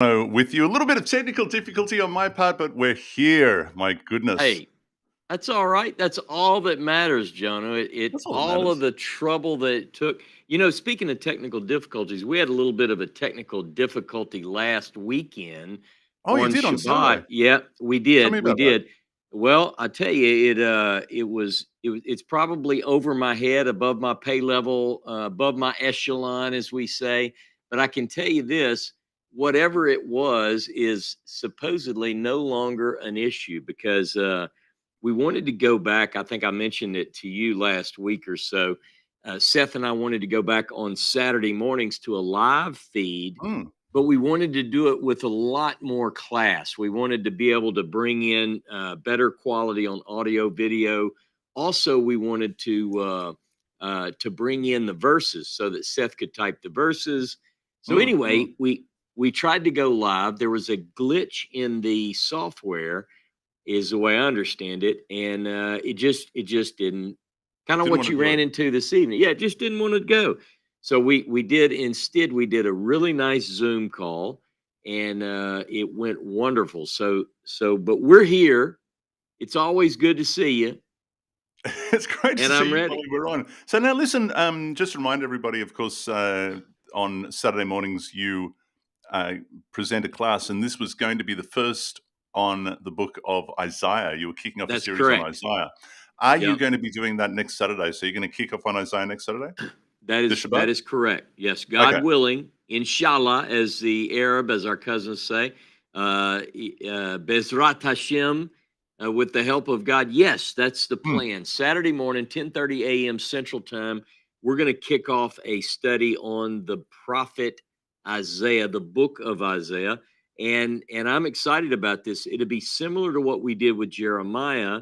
With you. A little bit of technical difficulty on my part, but we're here. My goodness. Hey, that's all right. That's all that matters, Jono. It That's all that all of matters. the trouble that it took. Speaking of technical difficulties, we had a little bit of a technical difficulty last weekend Oh, you on did on Shabbat. Saturday. Yeah, we Tell me did. We about that. did. Well, I tell you, it's probably over my head, above my pay level, above my echelon, as we say. But I can tell you this: whatever it was is supposedly no longer an issue because we wanted to go back. I think I mentioned it to you last week or so. Seth and I wanted to go back on Saturday mornings to a live feed, Mm. but we wanted to do it with a lot more class. We wanted to be able to bring in better quality on audio, video. Also, we wanted to bring in the verses so that Seth could type the verses. So Mm. anyway, Mm. we tried to go live. There was a glitch in the software, is the way I understand it, and it just didn't. Kind of Didn't what want to you do ran it. into this evening. Yeah, it just didn't want to go. So we did a really nice Zoom call, and it went wonderful. But we're here. It's always good to see you, It's great to and see I'm you while ready. we're on. So now listen, just to remind everybody, of course, on Saturday mornings you uh, present a class, and this was going to be the first on the book of Isaiah. You were kicking off a That's series on correct. Isaiah. Are you Yep. going to be doing that next Saturday? So you're going to kick off on Isaiah next Saturday? The Shabbat? That is correct. Yes, God Okay. willing, inshallah, as our cousins say, Bezrat Hashem, with the help of God. Yes, that's the Hmm. plan. Saturday morning, 10:30 a.m. Central Time, we're going to kick off a study on the prophet Isaiah, the book of Isaiah, and I'm excited about this. It'll be similar to what we did with Jeremiah,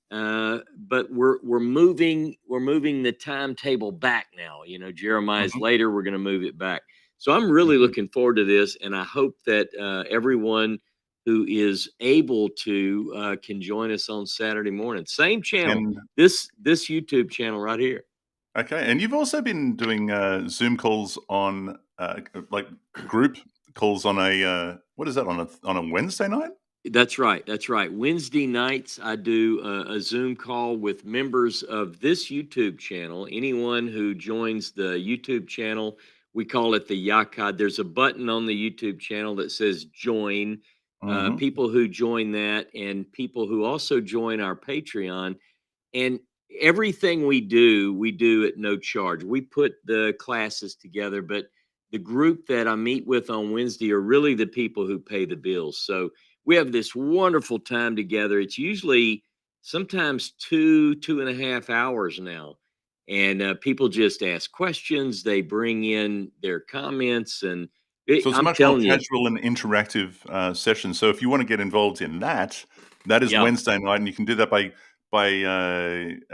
but we're moving the timetable back now. Jeremiah's Mhm. later. We're going to move it back. So I'm really Mhm. looking forward to this, and I hope that everyone who is able to can join us on Saturday morning. Same channel, And this YouTube channel right here. okay, and you've also been doing Zoom calls on like group calls on a what is that on a Wednesday night? That's right. That's right. Wednesday nights, I do a Zoom call with members of this YouTube channel. Anyone who joins the YouTube channel, we call it the Yakad. There's a button on the YouTube channel that says join. Hmm. People who join that and people who also join our Patreon. And everything we do at no charge. We put the classes together, but the group that I meet with on Wednesday are really the people who pay the bills. So we have this wonderful time together. It's usually sometimes 2.5 hours now. And people just ask questions. They bring in their comments, and So it's a I'm much more telling you, casual and interactive session. So if you want to get involved in that, that is yeah, Wednesday night, and you can do that by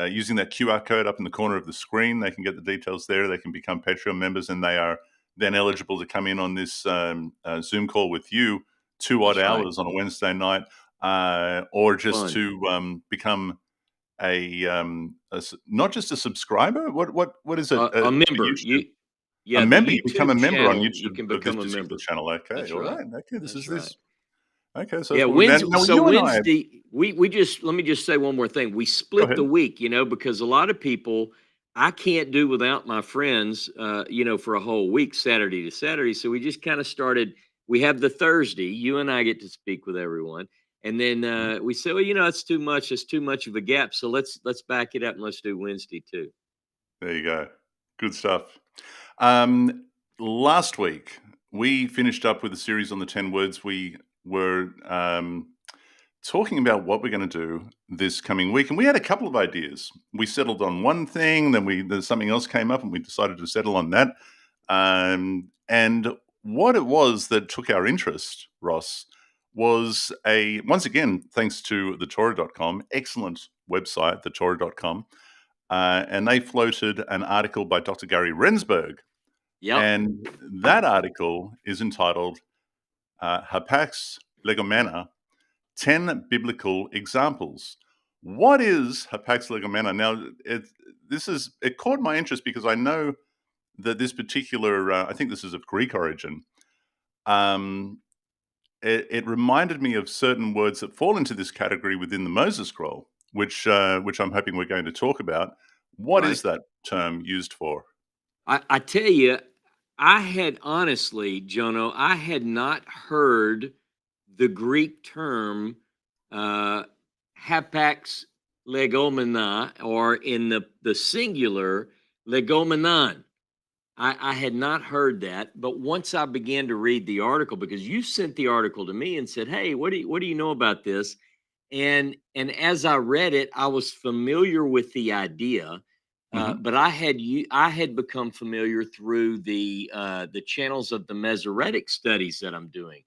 using that QR code up in the corner of the screen. They can get the details there. They can become Patreon members, and they are then eligible to come in on this Zoom call with you 2 odd that's right. hours on a Wednesday night, or just Fun. to become not just a subscriber. What is it A for member. YouTube? A Yeah, the member. You become a YouTube member on channel, you YouTube can of this become a particular member. channel. Okay, That's all right. right. Okay, this That's is right. this. Okay, so Yeah, that's what we now. Wednesday. Now So you and I. Wednesday, we just let me just say one more thing. We Go split the ahead. week, because a lot of people I can't do without my friends, for a whole week, Saturday to Saturday. So we just kind of started. We have the Thursday. You and I get to speak with everyone, and then Mhm. we say, well, it's too much. It's too much of a gap. So let's back it up and let's do Wednesday too. There you go. Good stuff. Um, Last week we finished up with a series on the 10 words. We were talking about what we're going to do this coming week, and we had a couple of ideas. We settled on one thing, then there's something else came up, and we decided to settle on that. And what it was that took our interest, Ross, was once again, thanks to thetorah.com, excellent website, thetorah.com, and they floated an article by Dr. Gary Rendsburg. Yep. And that article is entitled Hapax Legomena 10 Biblical Examples. What is Hapax Legomena? Now, it caught my interest because I know that this particular, I think this is of Greek origin, um, it reminded me of certain words that fall into this category within the Moses Scroll, which I'm hoping we're going to talk about. What Right. is that term used for? I tell you, I had honestly, Jono, I had not heard the Greek term uh, hapax legomena, or in the singular, legomenon. I had not heard that, but once I began to read the article, because you sent the article to me and said, "Hey, what do you know about this?" And as I read it, I was familiar with the idea, Hmm. but I had become familiar through the channels of the Masoretic studies that I'm doing.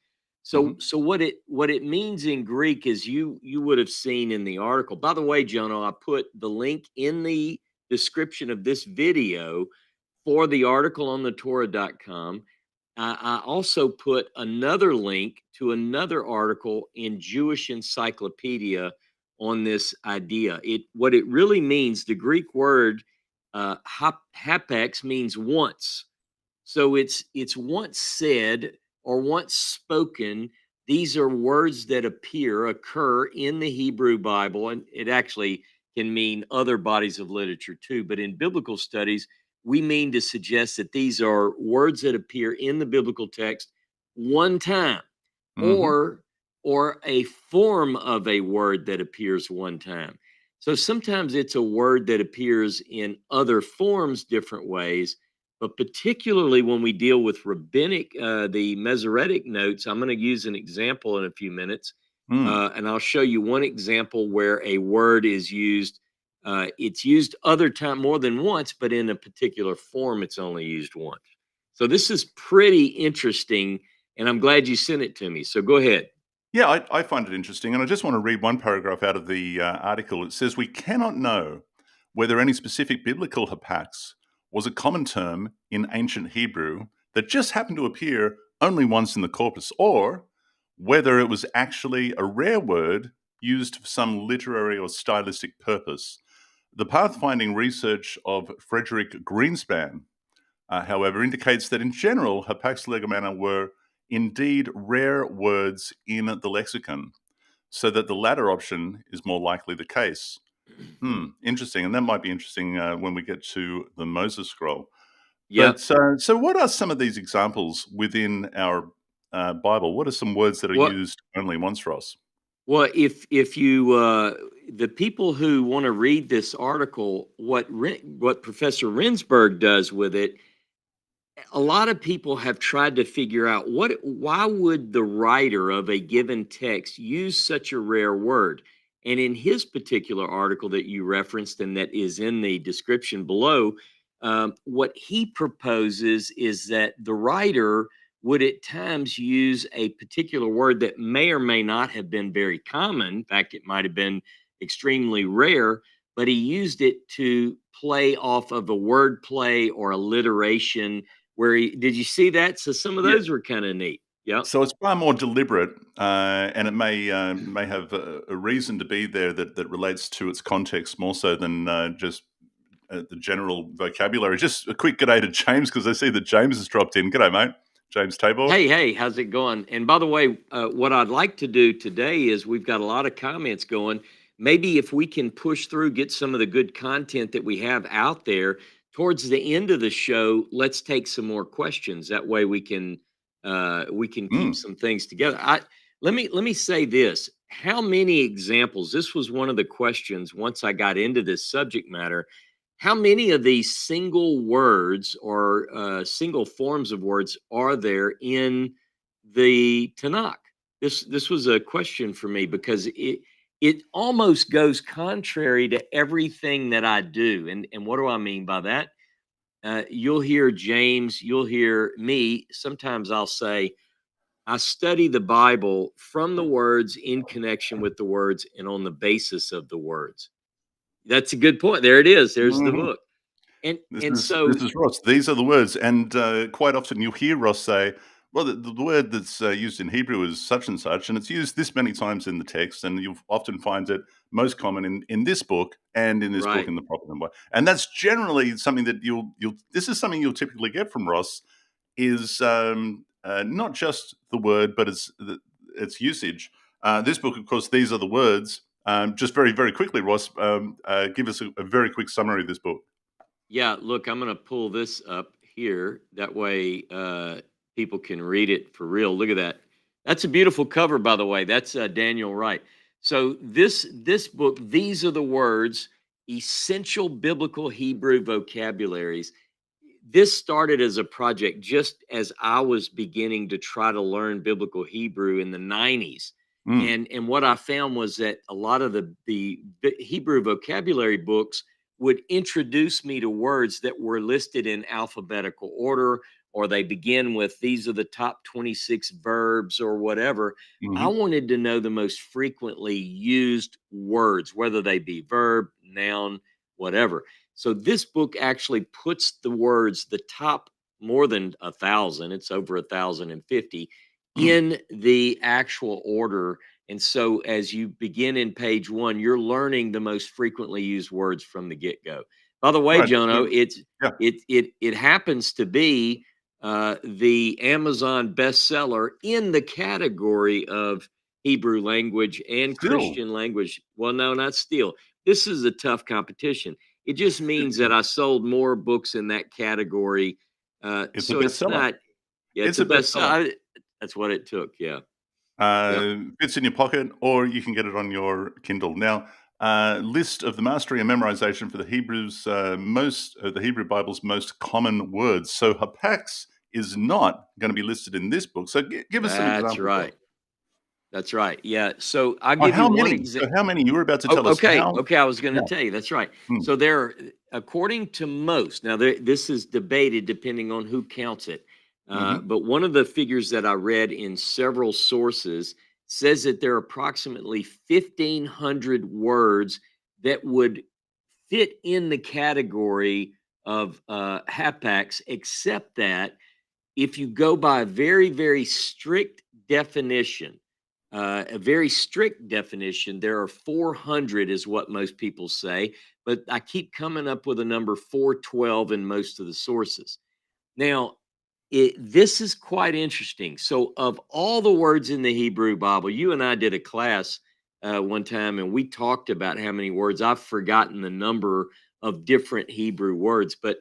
Hmm. So what it means in Greek is, you would have seen in the article. By the way, Jono, I put the link in the description of this video for the article on the Torah.com. I also put another link to another article in Jewish Encyclopedia on this idea. What it really means, the Greek word hapax, means once. So it's once said or once spoken. These are words that occur in the Hebrew Bible, and it actually can mean other bodies of literature too. But in biblical studies, we mean to suggest that these are words that appear in the biblical text one time, Hmm. or a form of a word that appears one time. So sometimes it's a word that appears in other forms different ways, but particularly when we deal with rabbinic, the Masoretic notes. I'm going to use an example in a few minutes, Mm. and I'll show you one example where a word is used. It's used other time more than once, but in a particular form, it's only used once. So this is pretty interesting, and I'm glad you sent it to me. So go ahead. Yeah, I find it interesting. And I just want to read one paragraph out of the article. It says, "We cannot know whether any specific biblical hapax was a common term in ancient Hebrew that just happened to appear only once in the corpus, or whether it was actually a rare word used for some literary or stylistic purpose. The pathfinding research of Frederick Greenspan, however, indicates that in general, Hapax Legomena were indeed rare words in the lexicon, so that the latter option is more likely the case." Interesting. And that might be interesting when we get to the Moses scroll. Yep. But so, what are some of these examples within our Bible? What are some words that are What used only once for us? Well, if you the people who want to read this article, what Professor Rendsburg does with it, a lot of people have tried to figure out why would the writer of a given text use such a rare word. And in his particular article that you referenced and that is in the description below, what he proposes is that the writer would at times use a particular word that may or may not have been very common. In fact, it might have been extremely rare, but he used it to play off of a word play or alliteration, where did you see that? So some of Yeah. those were kind of neat. Yep. So it's far more deliberate, and it may have a reason to be there that relates to its context more so than just the general vocabulary. Just a quick g'day to James, because I see that James has dropped in. G'day, mate. James Tabor. Hey, how's it going? And by the way, what I'd like to do today is, we've got a lot of comments going. Maybe if we can push through, get some of the good content that we have out there towards the end of the show, let's take some more questions. That way we can keep Mm. some things together. Let me say this. How many examples? This was one of the questions once I got into this subject matter. How many of these single words or single forms of words are there in the Tanakh? This was a question for me, because it almost goes contrary to everything that I do. And what do I mean by that? You'll hear James, you'll hear me. Sometimes I'll say, I study the Bible from the words, in connection with the words, and on the basis of the words. That's a good point. There it is. There's the Mhm. book. And This and is so this is Ross. These are the words, and quite often you'll hear Ross say, "Well, the word that's used in Hebrew is such and such, and it's used this many times in the text, and you'll often find it most common in this book and in this book right. in the proper number." And that's generally something that you'll. This is something you'll typically get from Ross, is not just the word, but its usage. This book, of course, these are the words. Just very, very quickly, Ross, give us a very quick summary of this book. Yeah, look, I'm going to pull this up here. That way people can read it for real. Look at that. That's a beautiful cover, by the way. That's Daniel Wright. So this book, these are the words, essential biblical Hebrew vocabularies. This started as a project just as I was beginning to try to learn biblical Hebrew in the 90s. And what I found was that a lot of the Hebrew vocabulary books would introduce me to words that were listed in alphabetical order, or they begin with these are the top 26 verbs or whatever. I wanted to know the most frequently used words, whether they be verb, noun, whatever. So this book actually puts the words, the top more than 1,000, it's over 1,050, in the actual order. And so as you begin in page 1, you're learning the most frequently used words from the get-go. By the way, Right. Jono, Yeah. it happens to be the Amazon bestseller in the category of Hebrew language and Still, Christian language. Well, no, not still. This is a tough competition. It just means that I sold more books in that category. it's a So it's bestseller. not, yeah, it's It's a a bestseller. bestseller. That's what it took. Yeah. Yep. Fits in your pocket, or you can get it on your Kindle. Now, list of the mastery and memorization for the the Hebrew Bible's most common words. So Hapax is not going to be listed in this book. So give us some That's examples of. right. That's right. Yeah. So I'll Oh, give you how one many? example. So how many? You were about to Oh, tell us okay. how. Okay. I was going Yeah. to tell you. That's right. Hmm. So there, according to most, now this is debated depending on who counts it. But one of the figures that I read in several sources says that there are approximately 1,500 words that would fit in the category of hapax, except that if you go by a very, very strict definition, there are 400, is what most people say. But I keep coming up with a number 412 in most of the sources. Now, this is quite interesting. So, of all the words in the Hebrew Bible, you and I did a class one time and we talked about how many words. I've forgotten the number of different Hebrew words, but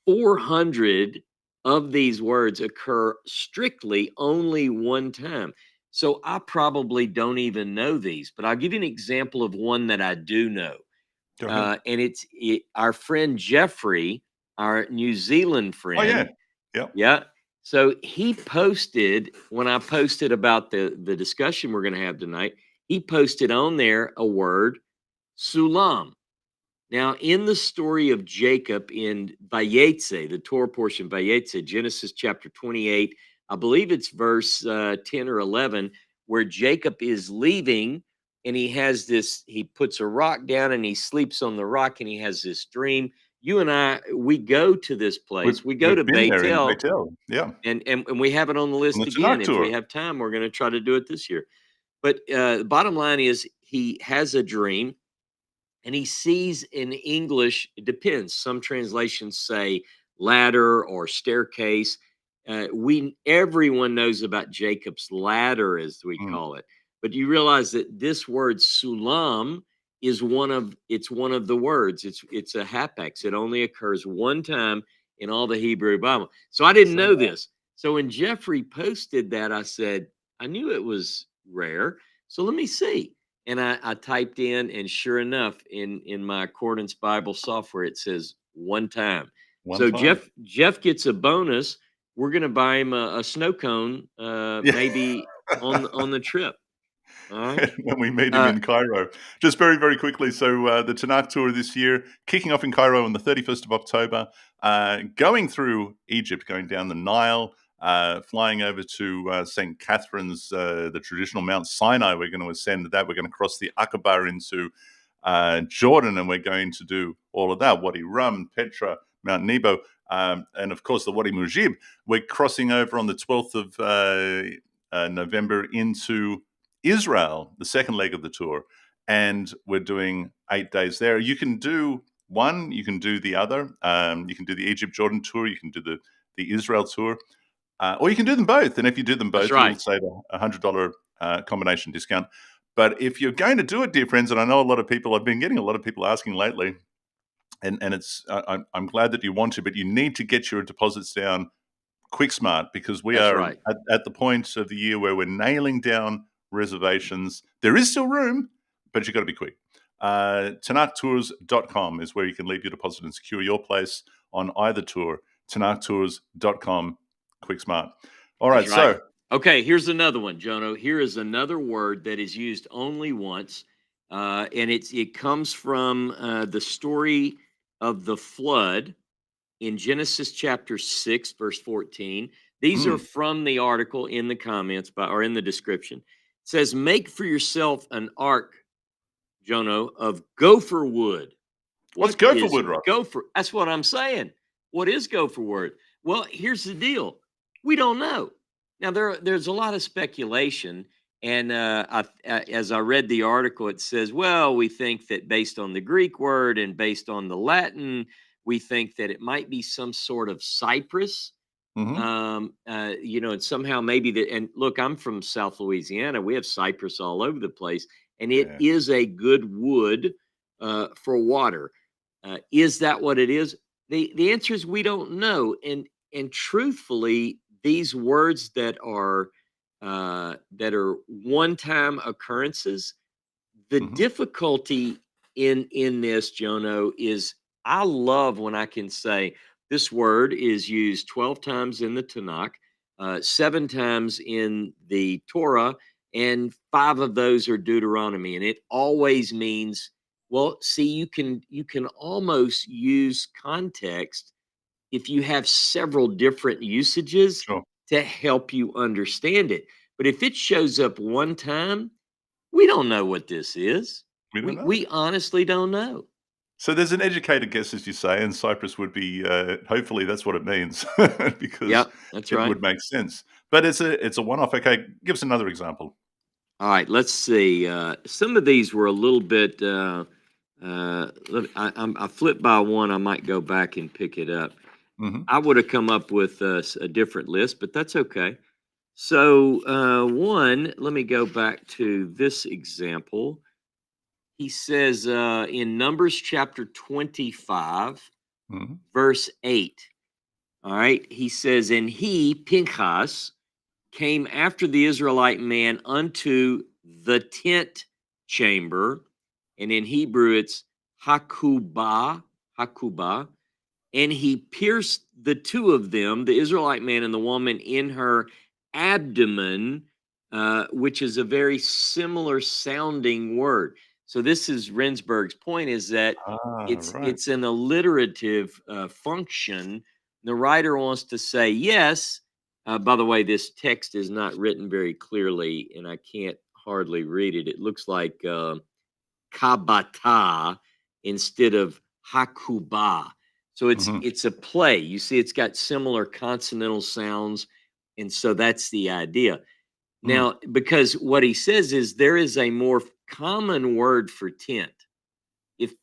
400 of these words occur strictly only one time. So I probably don't even know these, but I'll give you an example of one that I do know. Go ahead. And our friend Jeffrey, our New Zealand Oh yeah. friend. Yeah. Yeah. So he posted, when I posted about the discussion we're going to have tonight, he posted on there a word, sulam. Now, in the story of Jacob in Vayetze, the Torah portion, Vayetze, Genesis chapter 28, I believe it's verse 10 or 11, where Jacob is leaving and he puts a rock down and he sleeps on the rock and he has this dream. You and I, we go to this We've place, we go to we've been there in Beitel, Beitel. Yeah. and we have it on the On list the again. Tanakh If we tour. have time, we're going to try to do it this year. But the bottom line is he has a dream and he sees in English, it depends. Some translations say ladder or staircase. Everyone knows about Jacob's ladder, as we Mm. call it. But you realize that this word sulam is one of the words. It's a hapax. It only occurs one time in all the Hebrew Bible. So I didn't know this. So when Jeffrey posted that, I said, I knew it was rare. So let me see. And I typed in, and sure enough, in my Accordance Bible software, it says one time. One So time. Jeff gets a bonus. We're gonna buy him a snow cone, Yeah. maybe on the trip. All right. When we meet him Uh, in Cairo. Just very, very quickly. So the Tanakh tour this year, kicking off in Cairo on the 31st of October, going through Egypt, going down the Nile, flying over to St. Catherine's, the traditional Mount Sinai. We're going to ascend that. We're going to cross the Aqaba into Jordan, and we're going to do all of that. Wadi Rum, Petra, Mount Nebo, and of course the Wadi Mujib. We're crossing over on the 12th of November into Israel, the second leg of the tour, and we're doing 8 days there. You can do one, you can do the other. You can do the Egypt Jordan tour, you can do the Israel tour, or you can do them both. And if you do them that's both, you'll right. save a $100 combination discount. But if you're going to do it, dear friends, and I know a lot of people, I've been getting a lot of people asking lately, and it's I'm glad that you want to, but you need to get your deposits down quick smart, because we That's are right. at the point of the year where we're nailing down reservations. There is still room, but you've got to be quick. TanakTours.com is where you can leave your deposit and secure your place on either tour. TanakTours.com, quick smart. All right, That's right. so Okay, here's another one, Jono. Here is another word that is used only once, and it comes from the story of the flood in Genesis chapter 6, verse 14. These are from the article in the comments or in the description. It says, "Make for yourself an ark, Jono, of gopher wood." what's What gopher is wood, Ross? gopher? That's what I'm saying. What is gopher wood? Well, here's the deal. We don't know. Now there's a lot of speculation, and as I read the article, it says, well, we think that based on the Greek word and based on the Latin, we think that it might be some sort of cypress. Mm-hmm. And somehow maybe that. And look, I'm from South Louisiana. We have cypress all over the place, and it Yeah. is a good wood for water. Is that what it is? The answer is we don't know. And truthfully, these words that are one-time occurrences, the Mm-hmm. difficulty in this, Jono, is I love when I can say this word is used 12 times in the Tanakh, 7 times in the Torah, and 5 of those are Deuteronomy, and it always means, well, see, you can almost use context if you have several different usages Sure. to help you understand it. But if it shows up one time, we don't know what this is. We don't We know. we honestly don't know. So there's an educated guess, as you say, and Cyprus would be. Hopefully, that's what it means, because Yep, that's it right. would make sense. But it's a one-off. Okay, give us another example. All right, let's see. Some of these were a little bit. I flipped by one. I might go back and pick it up. Hmm. I would have come up with a different list, but that's okay. So one, let me go back to this example. He says in Numbers chapter 25, Hmm. verse 8. All right, he says, and he, Pinchas, came after the Israelite man unto the tent chamber, and in Hebrew it's Hakubah, and he pierced the two of them, the Israelite man and the woman, in her abdomen, which is a very similar sounding word. So this is Rendsburg's point: is that Ah, it's right. it's an alliterative function. The writer wants to say yes. By the way, this text is not written very clearly, and I can't hardly read it. It looks like kabata instead of hakuba. So it's Hmm. it's a play. You see, it's got similar consonantal sounds, and so that's the idea. Mm. Now, because what he says is there is a more common word for tent. If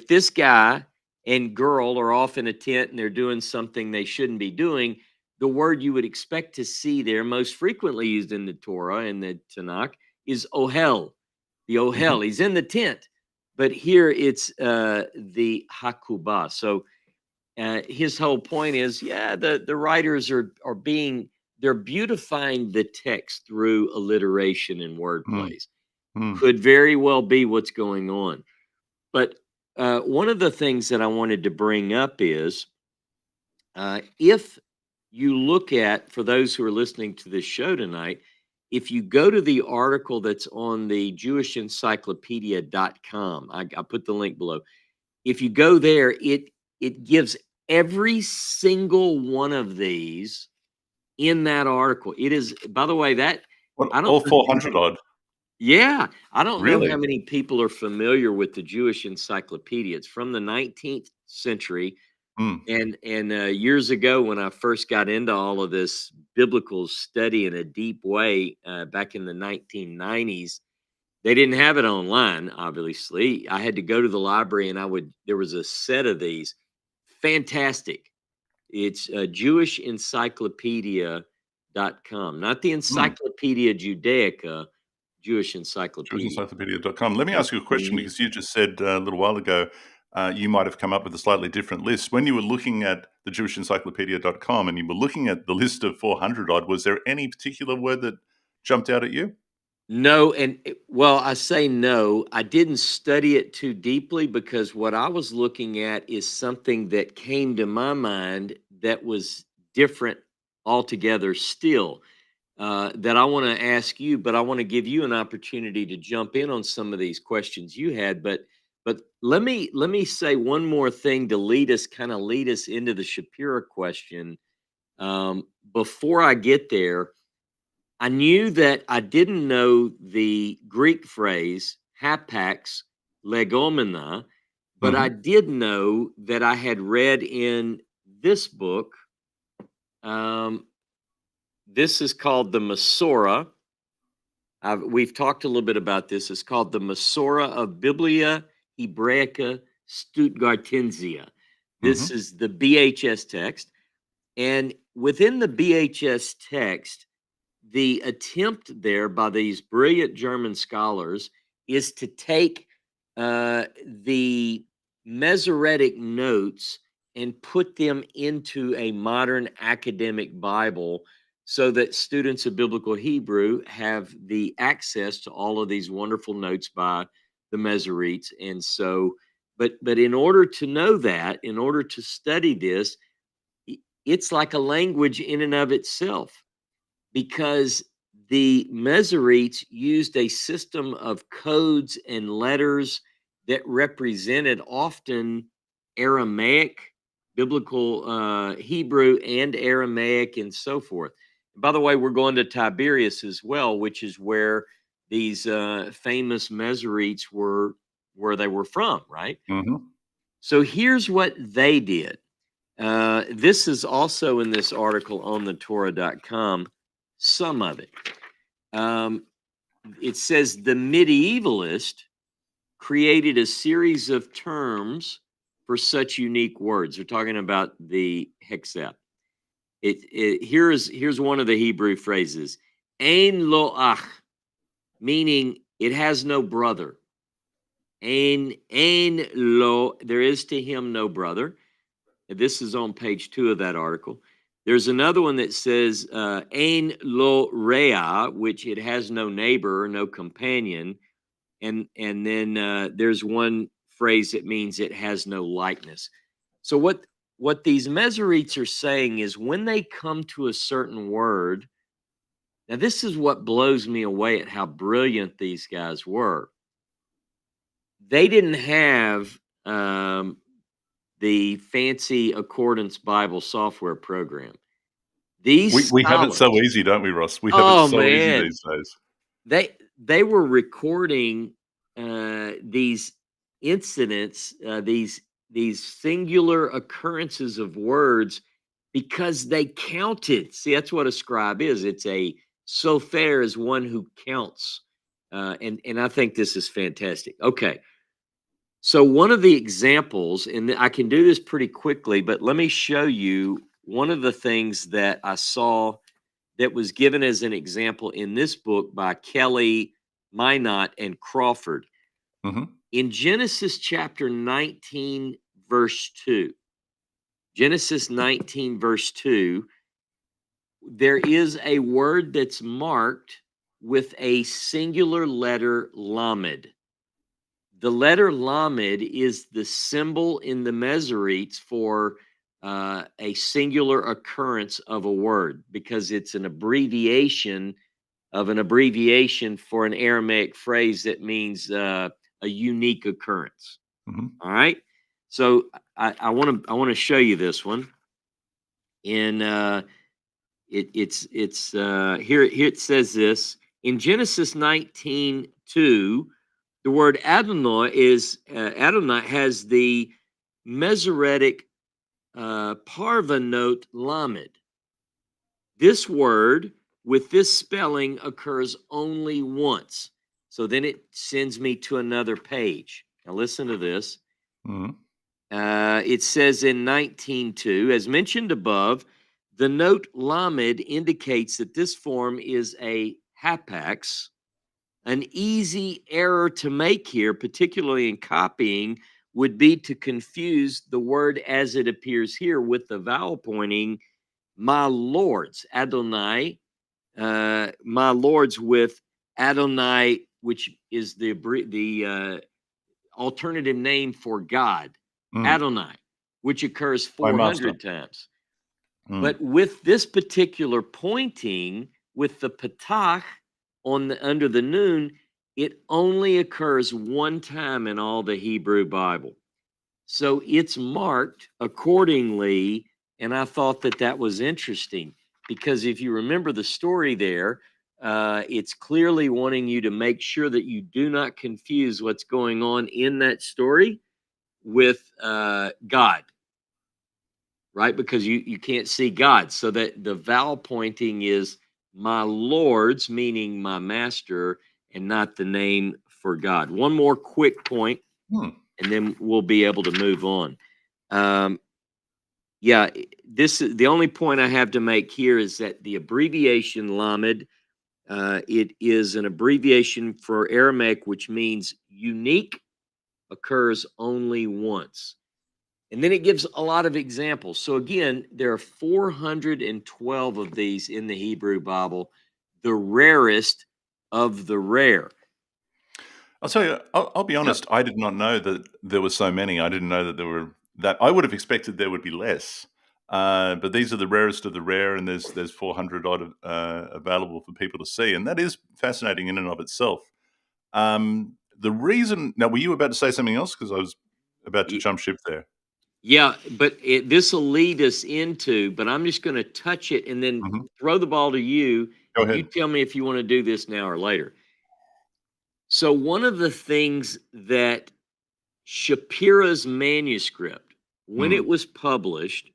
this guy and girl are off in a tent and they're doing something they shouldn't be doing, the word you would expect to see there, most frequently used in the Torah and the Tanakh, is ohel. The Hmm. ohel. He's in the tent, but here it's the hakubah. So his whole point is, yeah, the writers are being they're beautifying the text through alliteration and word Mm. plays. Mm. Could very well be what's going on. But one of the things that I wanted to bring up is if you look at, for those who are listening to this show tonight, if you go to the article that's on the JewishEncyclopedia.com, I put the link below. If you go there, it gives every single one of these in that article. It is, by the way, that What, I don't all 400 odd? yeah, I don't know how Really? many people are familiar with the Jewish Encyclopedia. It's from the 19th century, Mm. and years ago when I first got into all of this biblical study in a deep way, back in the 1990s, they didn't have it online. Obviously, I had to go to the library, and there was a set of these, fantastic. It's JewishEncyclopedia.com, not the Encyclopedia Judaica, Jewish Encyclopedia. JewishEncyclopedia.com. Let me ask you a question, because you just said a little while ago you might have come up with a slightly different list. When you were looking at the JewishEncyclopedia.com and you were looking at the list of 400 odd, was there any particular word that jumped out at you? No, well, I say no. I didn't study it too deeply because what I was looking at is something that came to my mind that was different altogether still. That I want to ask you, but I want to give you an opportunity to jump in on some of these questions you had. But let me say one more thing to lead us into the Shapira question. Before I get there, I knew that I didn't know the Greek phrase Hapax Legomena, but I did know that I had read in this book. This is called the Masora. We've talked a little bit about this. It's called the Masora of Biblia Hebraica Stuttgartensia. This is the BHS text. And within the BHS text, the attempt there by these brilliant German scholars is to take the Masoretic notes and put them into a modern academic Bible so that students of biblical Hebrew have the access to all of these wonderful notes by the Masoretes. And so, but in order to know that, in order to study this, it's like a language in and of itself, because the Masoretes used a system of codes and letters that represented often Aramaic, biblical Hebrew, and Aramaic, and so forth. By the way, we're going to Tiberias as well, which is where these famous Masoretes were, where they were from, right? So here's what they did. This is also in this article on the Torah.com, some of it. It says the medievalist created a series of terms for such unique words. They're talking about the hexap. Here's one of the Hebrew phrases: Ein lo ach, meaning it has no brother. Ein lo, there is to him no brother. This is on page 2 of that article. There's another one that says ein lo rea, which it has no neighbor, no companion. And then there's one phrase that means it has no likeness. So what these Masoretes are saying is, when they come to a certain word, now this is what blows me away at how brilliant these guys were. They didn't have the fancy Accordance Bible software program. These we have it so easy, don't we, Ross? We have it so easy these days. They were recording these incidents, these singular occurrences of words, because they counted. See, that's what a scribe is. It's a sofer, is one who counts, and I think this is fantastic. Okay. So one of the examples, and I can do this pretty quickly, but let me show you one of the things that I saw that was given as an example in this book by Kelly, Minot, and Crawford. In Genesis chapter 19, verse 2, Genesis 19, verse 2, there is a word that's marked with a singular letter, lamed. The letter lamed is the symbol in the Masoretes for a singular occurrence of a word, because it's an abbreviation of an abbreviation for an Aramaic phrase that means a unique occurrence. All right. So I want to show you this one. In it's here it says this in Genesis 19:2. The word Adonai is Adonai has the Masoretic parva note lamed. This word with this spelling occurs only once. So then it sends me to another page. Now listen to this. It says in 19:2, as mentioned above, The note lamed indicates that this form is a hapax. An easy error to make here, particularly in copying, would be to confuse the word as it appears here with the vowel pointing, my lords, Adonai, my lords with Adonai, which is the alternative name for God, Adonai, which occurs My master. 400 times. But with this particular pointing, with the patach on the under the noon, it only occurs one time in all the Hebrew Bible. So it's marked accordingly. And I thought that that was interesting because if you remember the story there, it's clearly wanting you to make sure that you do not confuse what's going on in that story with God, right? Because you can't see God. So that the vowel pointing is my lords, meaning my master, and not the name for God. One more quick point, and then we'll be able to move on. Yeah, this is the only point I have to make here is that the abbreviation lamed, it is an abbreviation for Aramaic, which means unique, occurs only once. And then it gives a lot of examples. So again, there are 412 of these in the Hebrew Bible, the rarest of the rare. I'll tell you, I'll be honest, I did not know that there were so many. I didn't know that there were that. I would have expected there would be less. But these are the rarest of the rare, and there's 400 odd available for people to see, and that is fascinating in and of itself. The reason now, were you about to say something else? Because I was about to jump ship there. Yeah, but this will lead us into, but I'm just going to touch it and then throw the ball to you. Go And ahead. you tell me if you want to do this now or later. So one of the things that Shapira's manuscript, when it was published,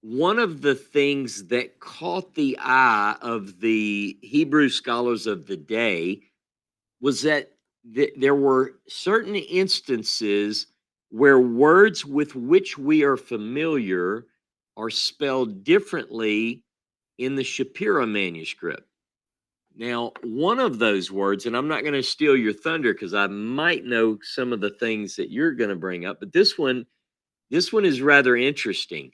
one of the things that caught the eye of the Hebrew scholars of the day was that there were certain instances where words with which we are familiar are spelled differently in the Shapira manuscript. Now, one of those words, and I'm not going to steal your thunder because I might know some of the things that you're going to bring up, but this one is rather interesting.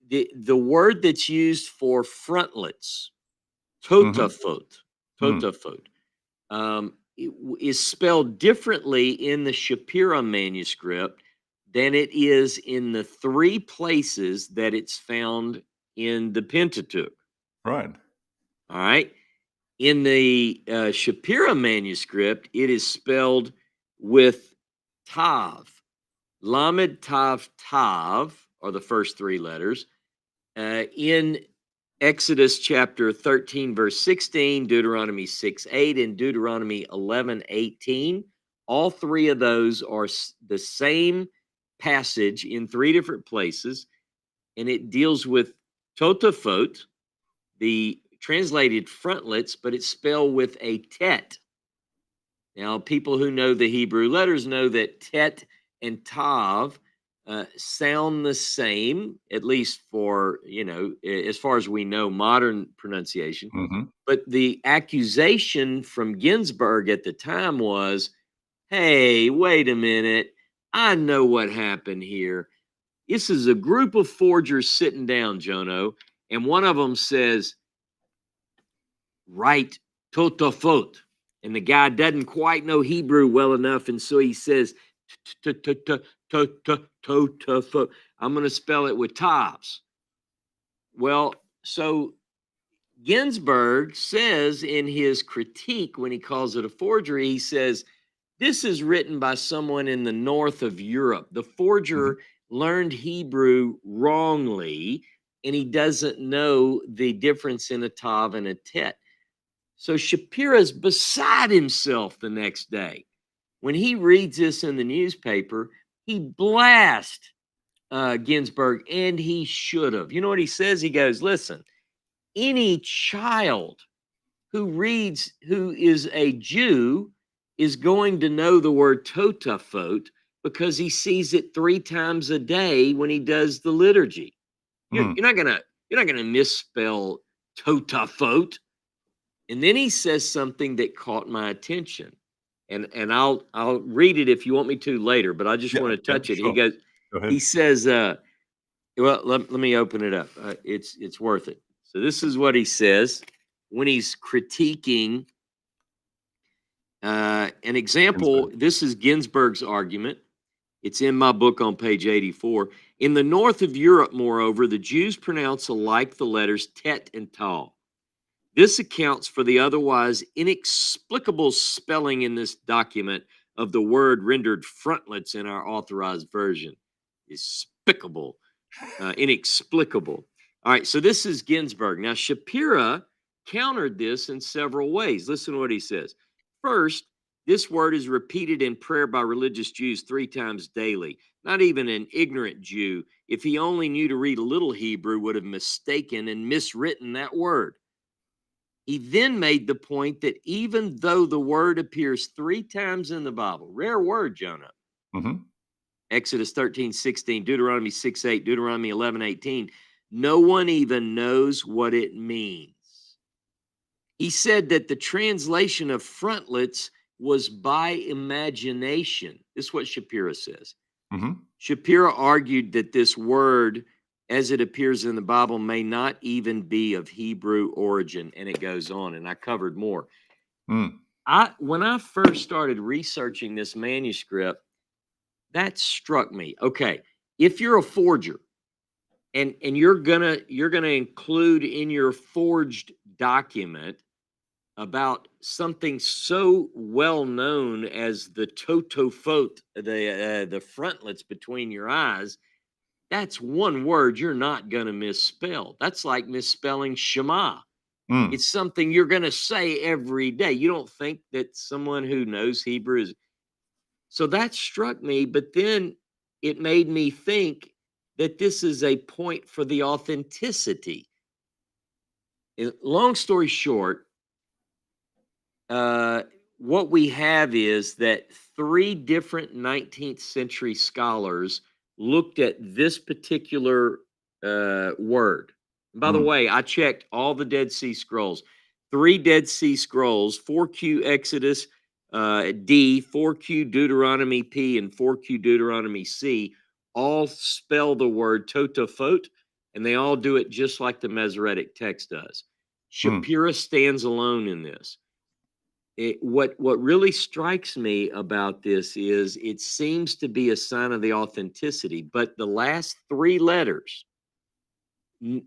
The word that's used for frontlets, totafot, is spelled differently in the Shapira manuscript than it is in the three places that it's found in the Pentateuch. Right. All right. In the Shapira manuscript, it is spelled with tav. Lamed tav tav are the first three letters. In Exodus chapter 13, verse 16, Deuteronomy 6:8, and Deuteronomy 11:18. All three of those are the same passage in three different places, and it deals with totafot, the translated frontlets, but it's spelled with a tet. Now, people who know the Hebrew letters know that tet and tav sound the same, at least for, as far as we know, modern pronunciation. But the accusation from Ginsburg at the time was, hey, wait a minute. I know what happened here. This is a group of forgers sitting down, Jono, and one of them says, write totafot. And the guy doesn't quite know Hebrew well enough, and so he says, totafot. I'm going to spell it with tavs. Well, so Ginsburg says in his critique, when he calls it a forgery, he says, this is written by someone in the north of Europe. The forger learned Hebrew wrongly, and he doesn't know the difference in a tav and a tet. So Shapira's beside himself the next day. When he reads this in the newspaper, he blasts Ginsburg, and he should have. You know what he says? He goes, listen, any child who is a Jew, is going to know the word totafot because he sees it 3 times a day when he does the liturgy. You're not going to You're not going to misspell totafot. And then he says something that caught my attention. And I'll read it if you want me to later, but I just want to touch it. Sure. Go ahead. He says, well, let me open it up. It's worth it. So this is what he says when he's critiquing an example. Ginsburg. This is Ginsburg's argument. It's in my book on page 84. In the north of Europe, moreover, the Jews pronounce alike the letters tet and tal. This accounts for the otherwise inexplicable spelling in this document of the word rendered frontlets in our authorized version. Despicable, inexplicable. All right, so this is Ginsburg. Now, Shapira countered this in several ways. Listen to what he says. First, this word is repeated in prayer by religious Jews 3 times daily. Not even an ignorant Jew, if he only knew to read a little Hebrew, would have mistaken and miswritten that word. He then made the point that even though the word appears 3 times in the Bible, rare word, Jono, Exodus 13:16, Deuteronomy 6:8, Deuteronomy 11:18, no one even knows what it means. He said that the translation of frontlets was by imagination. This is what Shapira says. Shapira argued that this word, as it appears in the Bible, may not even be of Hebrew origin, and it goes on, and I covered more. When I first started researching this manuscript, that struck me. Okay, if you're a forger and you're gonna include in your forged document about something so well known as the totafot, the frontlets between your eyes, that's one word you're not going to misspell. That's like misspelling Shema. It's something you're going to say every day. You don't think that someone who knows Hebrew is. So that struck me, but then it made me think that this is a point for the authenticity. Long story short, what we have is that 3 different 19th century scholars looked at this particular word. And by the way, I checked all the Dead Sea Scrolls. 3 Dead Sea Scrolls, 4Q Exodus D, 4Q Deuteronomy P, and 4Q Deuteronomy C all spell the word totafot, and they all do it just like the Masoretic text does. Shapira stands alone in this. What really strikes me about this is it seems to be a sign of the authenticity, but the last 3 letters,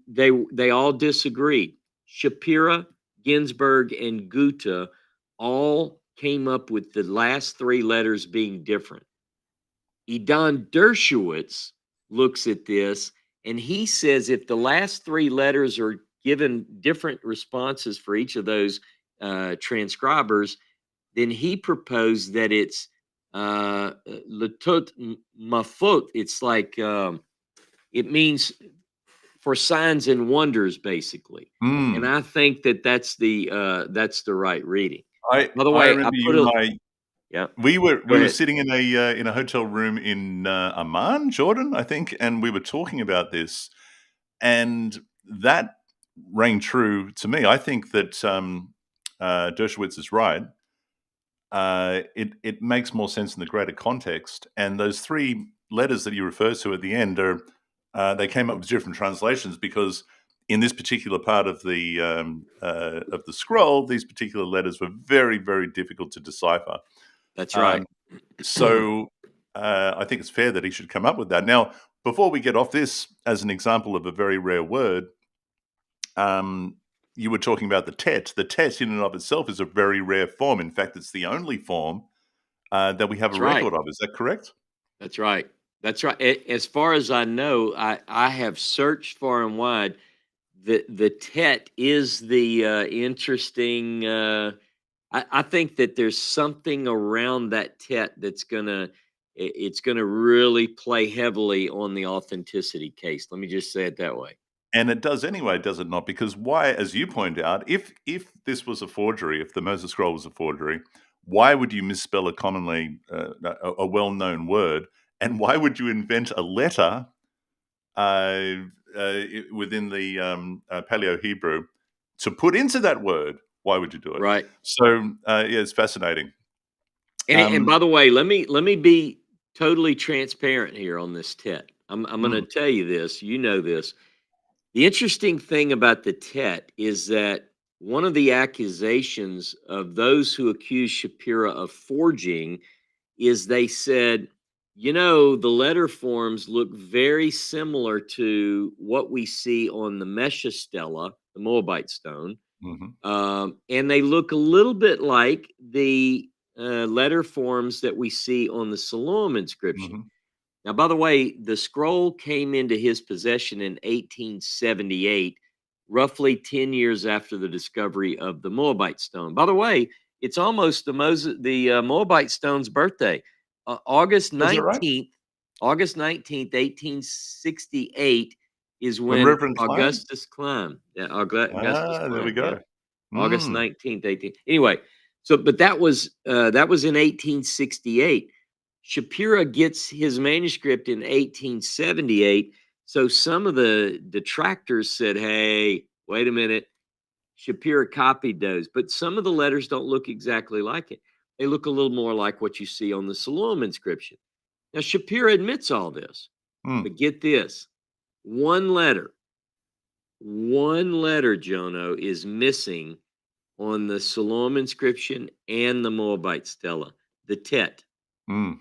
they all disagree. Shapira, Ginsburg, and Gutta all came up with the last 3 letters being different. Idan Dershowitz looks at this and he says if the last 3 letters are given different responses for each of those transcribers, then he proposed that it's letot mafot. It's like it means for signs and wonders, basically. And I think that that's the right reading. By the way, I remember you and I. Yeah, we were sitting in a hotel room in Amman, Jordan, I think, and we were talking about this, and that rang true to me. I think that Dershowitz is right. It makes more sense in the greater context, and those 3 letters that you refer to at the end are they came up with different translations because in this particular part of the scroll, these particular letters were very, very difficult to decipher. That's right. So I think it's fair that he should come up with that. Now, before we get off this as an example of a very rare word, you were talking about the tet. The tet in and of itself is a very rare form. In fact, it's the only form that we have a record of. Is that correct? That's right. That's right. As far as I know, I have searched far and wide. The tet is the interesting. I think that there's something around that tet that's it's gonna really play heavily on the authenticity case. Let me just say it that way. And it does anyway, does it not? Because why, as you point out, if this was a forgery, if the Moses Scroll was a forgery, why would you misspell a commonly a well-known word, and why would you invent a letter within the Paleo-Hebrew to put into that word, why would you do it? Right. So, yeah, it's fascinating. And by the way, let me be totally transparent here on this tet. I'm going to Mm, tell you this. You know this. The interesting thing about the tet is that one of the accusations of those who accuse Shapira of forging is they said, the letter forms look very similar to what we see on the Mesha Stela, the Moabite stone, mhm, and they look a little bit like the letter forms that we see on the Siloam inscription. mhm, Now, by the way, the scroll came into his possession in 1878, roughly 10 years after the discovery of the Moabite stone. By the way, it's almost the Moabite stone's birthday. August is that right? 19th, August 19th, 1868 is When when Reverend Klein? Augustus climbed. Yeah, Augustus There we climbed. Yeah. go. August Mm, 19th, 18. Anyway, so but that was in 1868. Shapira gets his manuscript in 1878. So some of the detractors said, "Hey, wait a minute. Shapira copied those, but some of the letters don't look exactly like it. They look a little more like what you see on the Siloam inscription." Now Shapira admits all this, mm, but get this: one letter, one letter, Jono, is missing on the Siloam inscription and the Moabite stela, the Tet. mm,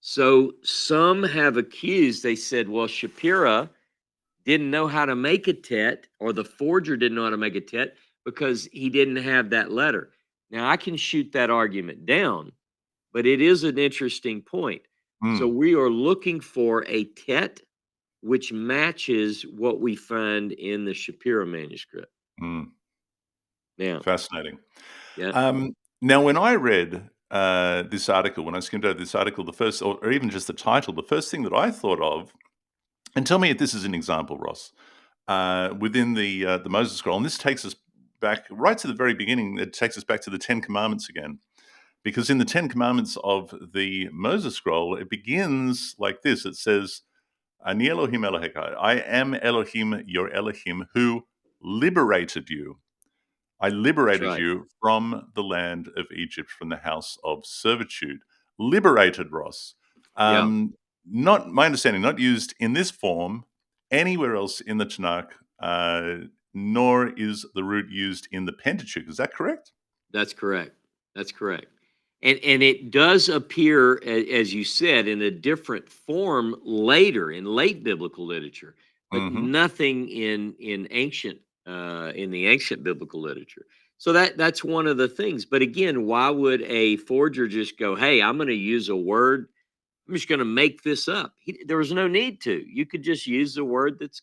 So some have accused, they said, well, Shapira didn't know how to make a Tet, or the forger didn't know how to make a Tet because he didn't have that letter. Now, I can shoot that argument down, but it is an interesting point. So mm, we are looking for a Tet which matches what we find in the Shapira manuscript. mm. Now, Fascinating. yeah, Now, when I read this article, when I skimmed over this article, the first, or even just the title, the first thing that I thought of, and tell me if this is an example, Ross, within the Moses scroll, and this takes us back right to the very beginning. It takes us back to the Ten Commandments again, because in the Ten Commandments of the Moses scroll, it begins like this. It says, "Ani Elohim Eloheka, I am Elohim, your Elohim, who liberated you. I that's liberated right. you from the land of Egypt, from the house of servitude." Liberated, Ross. Yeah. Not my understanding, not used in this form anywhere else in the Tanakh, nor is the root used in the Pentateuch. Is that correct? That's correct. That's correct. And it does appear, as you said, in a different form later in late biblical literature, but Hmm. nothing in the ancient biblical literature. So that's one of the things. But again, why would a forger just go, "Hey, I'm going to use a word. I'm just going to make this up"? There was no need to. You could just use the word that's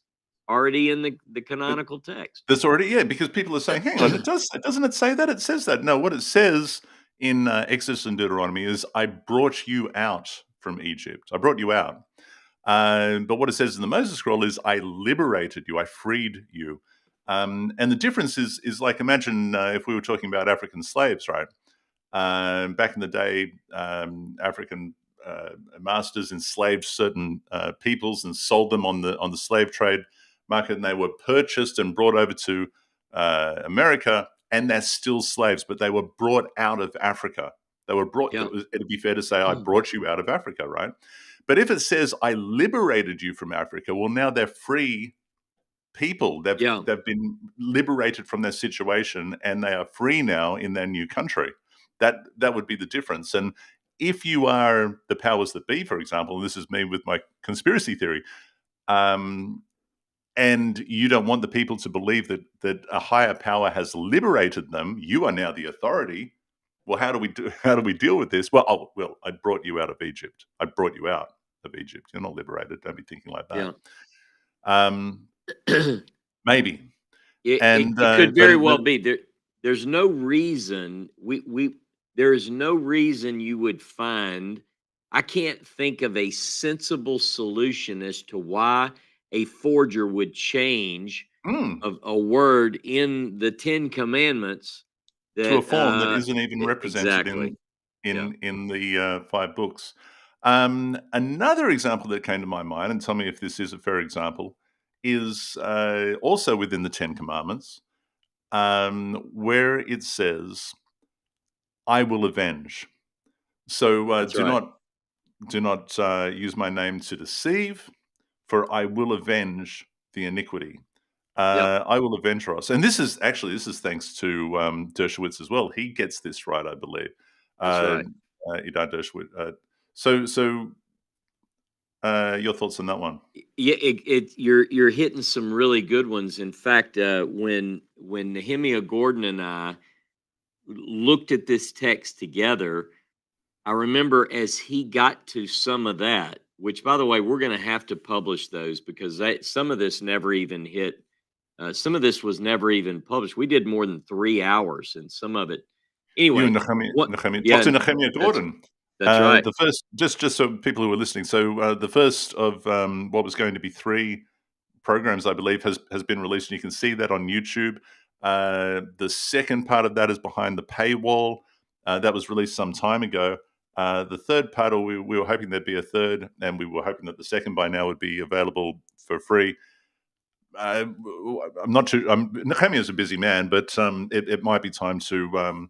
already in the canonical text. That's already, yeah, because people are saying, "Hang on, doesn't it say that? It says that." No, what it says in Exodus and Deuteronomy is, "I brought you out from Egypt. I brought you out." But what it says in the Moses scroll is, "I liberated you. I freed you." And the difference is like, imagine if we were talking about African slaves, right? Back in the day, African masters enslaved certain peoples and sold them on the slave trade market, and they were purchased and brought over to America, and they're still slaves, but they were brought out of Africa. They were brought. Yeah. It'd be fair to say, "I brought you out of Africa," right? But if it says, "I liberated you from Africa," well, now they're free people. They've Yeah. they've been liberated from their situation, and they are free now in their new country. That would be the difference. And if you are the powers that be, for example, and this is me with my conspiracy theory, um, and you don't want the people to believe that a higher power has liberated them, you are now the authority. Well, how do we deal with this? Well, I brought you out of Egypt. I brought you out of Egypt. You're not liberated. Don't be thinking like that. Yeah. Um, it, maybe. it And it could but very well be there's no reason we there is no reason you would find. I can't think of a sensible solution as to why a forger would change mm, of a word in the Ten Commandments to a that form that isn't even represented exactly. Yeah. in the five books. Another example that came to my mind, and tell me if this is a fair example, is also within the Ten Commandments, where it says, "I will avenge." So That's right. do not use my name to deceive, for I will avenge the iniquity. Yep. I will avenge us. And this is thanks to Dershowitz as well. He gets this right, I believe. That's Uh, right. Idan Dershowitz. Your thoughts on that one? Yeah, you're hitting some really good ones. In fact, when Nehemiah Gordon and I looked at this text together, I remember as he got to some of that, which by the way, we're going to have to publish those because some of this never even hit. Some of this was never even published. We did more than 3 hours, and some of it. You and Anyway, what? Nehemiah, Yeah, Dr. Nehemiah that's Gordon. that's right. The first, just so people who are listening, so the first of what was going to be three programs, I believe, has been released, and you can see that on YouTube. The second part of that is behind the paywall. That was released some time ago. The third part, or we were hoping there'd be a third, and we were hoping that the second by now would be available for free. I'm not too. Nehemiah is a busy man, but it might be time to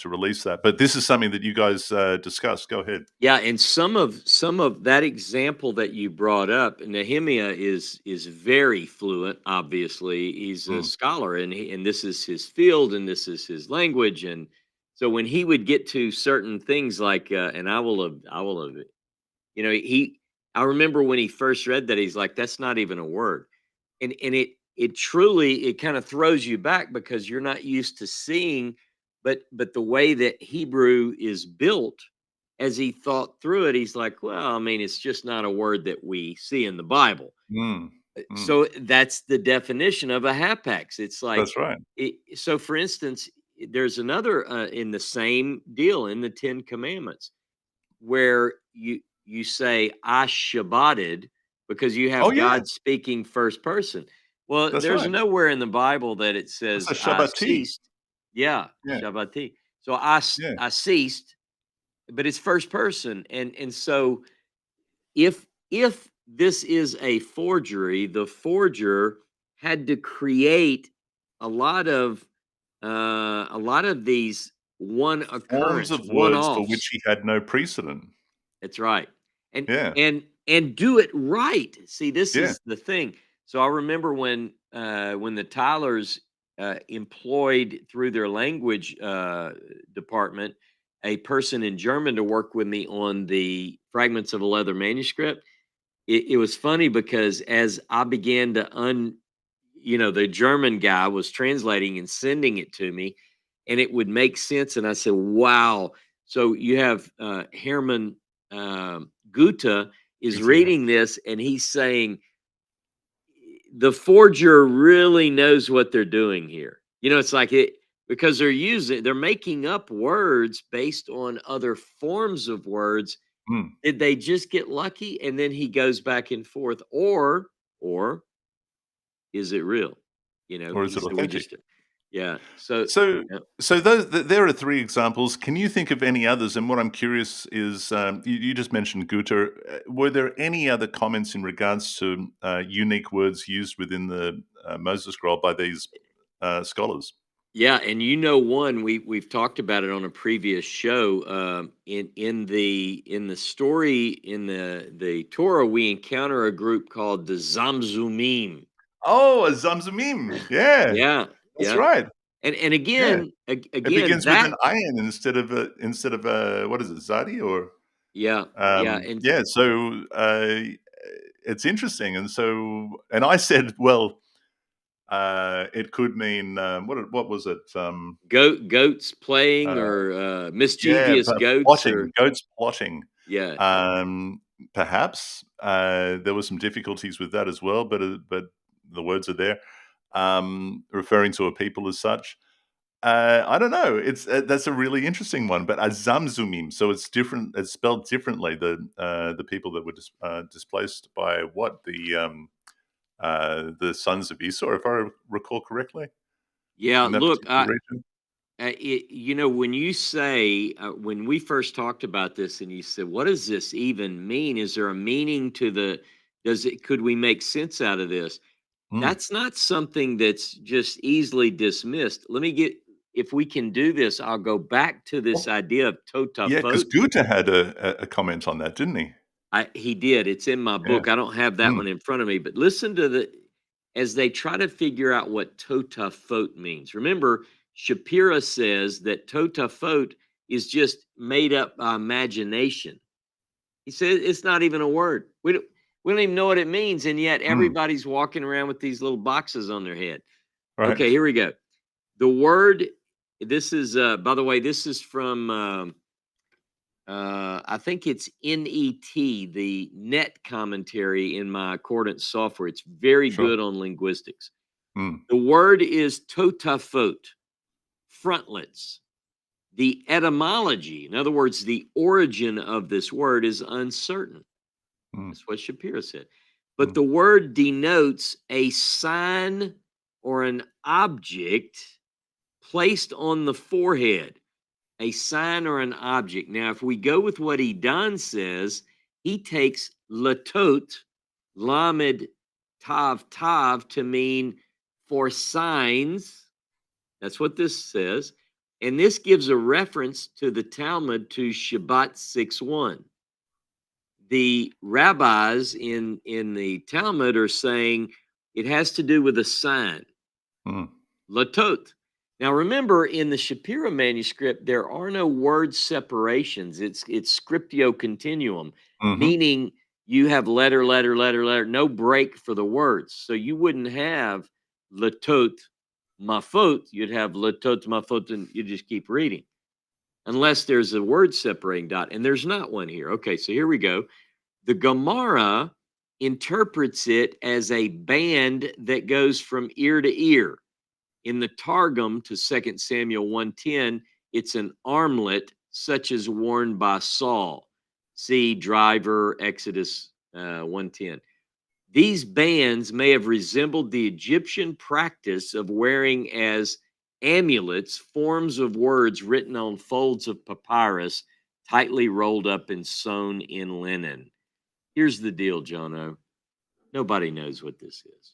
release that. But this is something that you guys discussed. Go ahead. Yeah, and some of that example that you brought up, Nehemiah is very fluent. Obviously, he's a Mm. scholar, and this is his field, and this is his language, and so when he would get to certain things like, and I will have, he, I remember when he first read that, he's like, that's not even a word, and it truly it kind of throws you back because you're not used to seeing, but the way that Hebrew is built as he thought through it, he's like, well, I mean, it's just not a word that we see in the Bible. Mm. Mm. So that's the definition of a hapax. It's like, That's right. so for instance, there's another in the same deal in the Ten Commandments where you say I Shabbated because you Oh have yeah, God speaking first person. Well, that's there's right. nowhere in the Bible that it That's a says I Shabbati. ceased. Yeah, Yeah, Shabbati. So yeah. I ceased, but it's first person, and so if this is a forgery, the forger had to create a lot of these one Forms occurrence, of one words for offs. which he had no precedent. That's right. And Yeah, and do it right. See, this yeah. is the thing. So I remember when the Tylers employed through their language department a person in German to work with me on the fragments of a leather manuscript. It was funny because as I began to the German guy was translating and sending it to me, and it would make sense. And I said, "Wow!" So you have Hermann Goethe is Good to hear. reading this, and he's saying the forger really knows what they're doing here. It's like it because they're making up words based on other forms of words. Mm. Did they just get lucky? And then he goes back and forth, or is it real? Or is He it said we authentic? just yeah. So So, yeah. there are three examples. Can you think of any others? And what I'm curious is, you just mentioned Goethe. Were there any other comments in regards to unique words used within the Moses Scroll by these scholars? Yeah, and one we've talked about it on a previous show. In the story in the Torah, we encounter a group called the Zamzumim. Oh, a Zamzumim. Yeah, Yeah, that's yeah, right. and Yeah, it again begins with that an iron instead of what is it, Zadi or yeah, yeah, and yeah. So it's interesting, and I said, well, it could mean what was it? goats playing Uh, or yeah, mischievous goats plotting, or goats plotting. yeah. Perhaps there were some difficulties with that as well, but the words are there, referring to a people as such. I don't know. It's that's a really interesting one, but Azamzumim, so it's different. It's spelled differently. The people that were displaced by what the sons of Esau, if I recall correctly, Yeah, in that look, particular region. when you say when we first talked about this, and you said, "What does this even mean? Is there a meaning to Could we make sense out of this? Mm. That's not something that's just easily dismissed. If we can do this, I'll go back to this Oh, idea of tota yeah, because faute. Goethe had a comment on that, didn't he? He did. It's in my Yeah. book. I don't have that Mm. one in front of me, but listen to as they try to figure out what tota faute means. Remember, Shapira says that tota faute is just made up by imagination. He says it's not even a word. We don't even know what it means, and yet Mm. everybody's walking around with these little boxes on their head. Right. Okay, here we go. The word. This is, by the way, this is from. I think it's NET, the net commentary in my accordance software. It's very Sure. good on linguistics. Mm. The word is tota faute, frontlets. The etymology, in other words, the origin of this word is uncertain. Mm. That's what Shapira said. But Mm. the word denotes a sign or an object placed on the forehead, a sign or an object. Now, if we go with what Idan says, he takes latot, lamed, tav, to mean for signs. That's what this says. And this gives a reference to the Talmud to Shabbat 6:1. The rabbis in the Talmud are saying it has to do with a sign, Mm. latot. Now remember, in the Shapira manuscript, there are no word separations. It's scriptio continuum, Mhm. meaning you have letter, no break for the words. So you wouldn't have latot mafot. You'd have latot mafot, and you just keep reading unless there's a word separating dot, and there's not one here. Okay, so here we go. The Gemara interprets it as a band that goes from ear to ear. In the Targum to 2 Samuel 1:10, it's an armlet such as worn by Saul. See Driver, Exodus 1:10. These bands may have resembled the Egyptian practice of wearing as amulets forms of words written on folds of papyrus, tightly rolled up and sewn in linen. Here's the deal, Jono. Nobody knows what this is.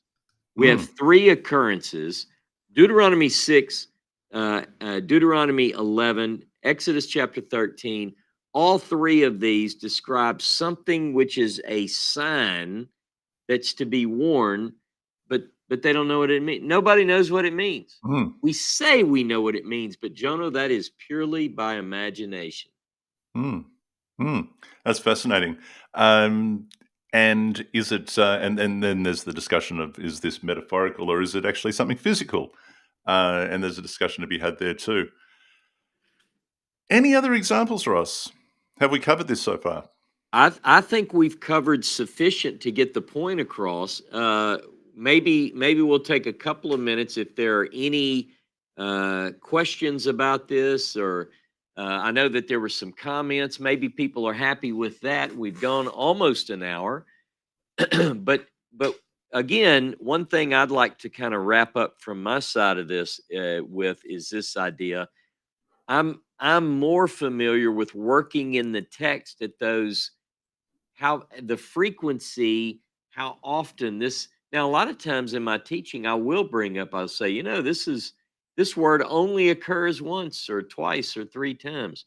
We have Mm. three occurrences: Deuteronomy 6, Deuteronomy 11, Exodus chapter 13. All three of these describe something which is a sign that's to be worn, but they don't know what it means. Nobody knows what it means. Mm. We say we know what it means, but Jono, that is purely by imagination. Mm. Mm. That's fascinating. And is it, and then there's the discussion of, is this metaphorical or is it actually something physical? And there's a discussion to be had there too. Any other examples, Ross? Have we covered this so far? I think we've covered sufficient to get the point across. Maybe we'll take a couple of minutes if there are any questions about this, or I know that there were some comments. Maybe people are happy with that. We've gone almost an hour, but again, one thing I'd like to kind of wrap up from my side of this with is this idea. I'm more familiar with working in the text at those, how the frequency, how often this. Now a lot of times in my teaching I will bring up, I'll say, this word only occurs once or twice or three times.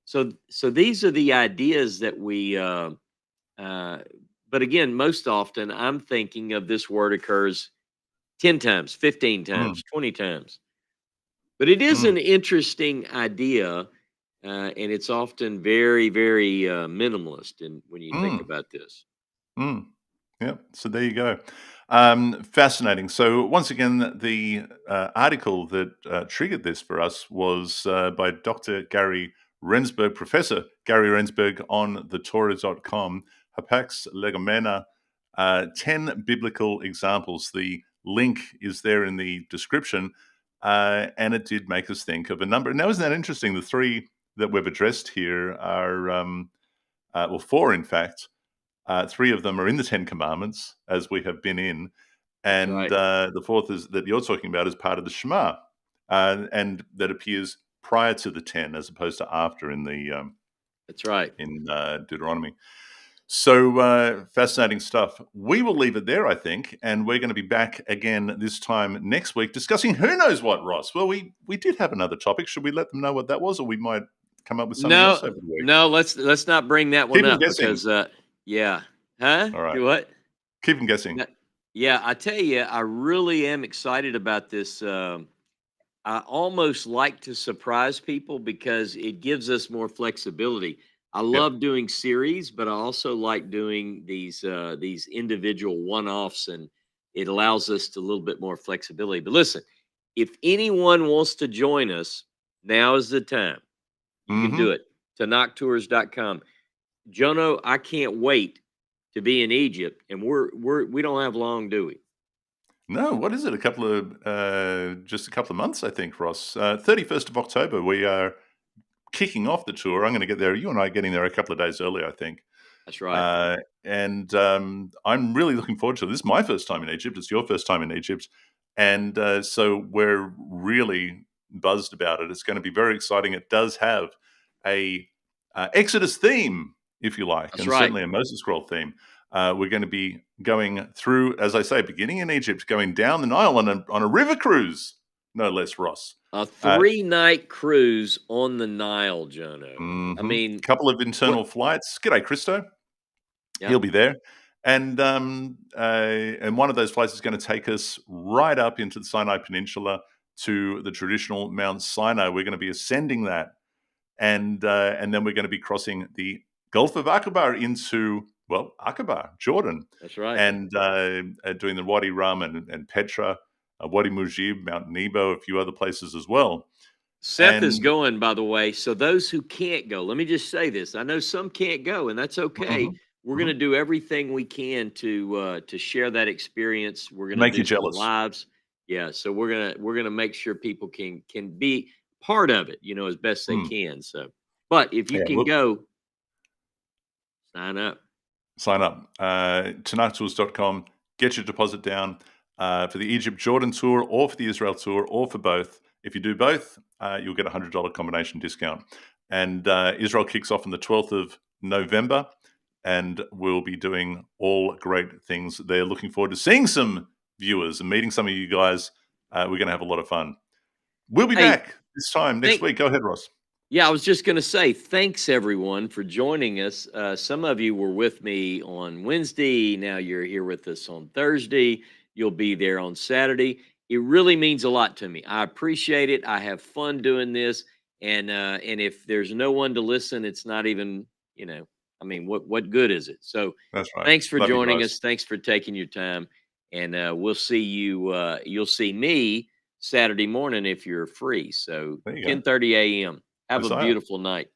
So these are the ideas that we uh but again, most often I'm thinking of this word occurs 10 times, 15 Mm. times, 20 times. But it is Mm. an interesting idea, and it's often very, very minimalist in, when you think Mm. about this. Mm. Yeah, so there you go. Fascinating. So once again, the article that triggered this for us was by Dr. Gary Rendsburg, Professor Gary Rendsburg on thetorah.com, Hapax Legomena, 10 biblical examples. The link is there in the description, and it did make us think of a number. Now, isn't that interesting? The three that we've addressed here are, well, four in fact, three of them are in the Ten Commandments, as we have been in, That's and right. the fourth is that you're talking about as part of the Shema, and that appears prior to the ten as opposed to after in the That's right. Deuteronomy. So fascinating stuff. We will leave it there, I think, and we're going to be back again this time next week discussing who knows what, Ross. Well, we did have another topic. Should we let them know what that was, or we might come up with something else over the week? No, let's not bring that Keep one them up guessing. because yeah. Huh? All right. Do what? Keep them guessing. Yeah, I tell you, I really am excited about this. I almost like to surprise people because it gives us more flexibility. I Yep. love doing series, but I also like doing these individual one-offs, and it allows us to a little bit more flexibility. But listen, if anyone wants to join us, now is the time. You can do Mm-hmm. it. TanakTours.com. Jono, I can't wait to be in Egypt, and we don't have long, do we? No, what is it? Just a couple of months, I think, Ross. 31st of October, we are kicking off the tour. I'm going to get there. You and I are getting there a couple of days early, I think. That's right. And I'm really looking forward to it. This is my first time in Egypt. It's your first time in Egypt. And so we're really buzzed about it. It's going to be very exciting. It does have a Exodus theme, if you like, That's and right. certainly a Moses Scroll theme. We're going to be going through, as I say, beginning in Egypt, going down the Nile on a river cruise, no less, Ross. A 3-night cruise on the Nile, Jono. I Mm-hmm. mean, Couple of what? internal flights. G'day, Christo. Yeah, He'll be there. And one of those flights is going to take us right up into the Sinai Peninsula to the traditional Mount Sinai. We're going to be ascending that, and then we're going to be crossing the Gulf of Aqaba into, well, Aqaba, Jordan, that's right. and doing the Wadi Rum and Petra, Wadi Mujib, Mount Nebo, a few other places as well. Seth is And going, by the way. So those who can't go, let me just say this. I know some can't go, and that's okay. mhm, We're going to mhm, do everything we can to share that experience. We're going to make you do some jealous. lives. Yeah, so we're gonna make sure people can be part of it, as best they Mm. can. So, but if you Yeah, can well, go, sign up. sign up. Tanaktools.com. Get your deposit down for the Egypt Jordan tour or for the Israel tour or for both. If you do both, you'll get a $100 combination discount. And Israel kicks off on the 12th of November, and we'll be doing all great things there. Looking forward to seeing some viewers and meeting some of you guys. We're going to have a lot of fun. We'll be Hey, back this time next thank week. Go ahead, Ross. Yeah, I was just going to say thanks everyone for joining us. Some of you were with me on Wednesday. Now you're here with us on Thursday. You'll be there on Saturday. It really means a lot to me. I appreciate it. I have fun doing this, and if there's no one to listen, it's not even I mean, what good is it? So, That's right. thanks for Love you joining guys. us. Thanks for taking your time, and we'll see you. You'll see me Saturday morning if you're free. So There you go. 10:30 a.m. I Have a sign up. beautiful night.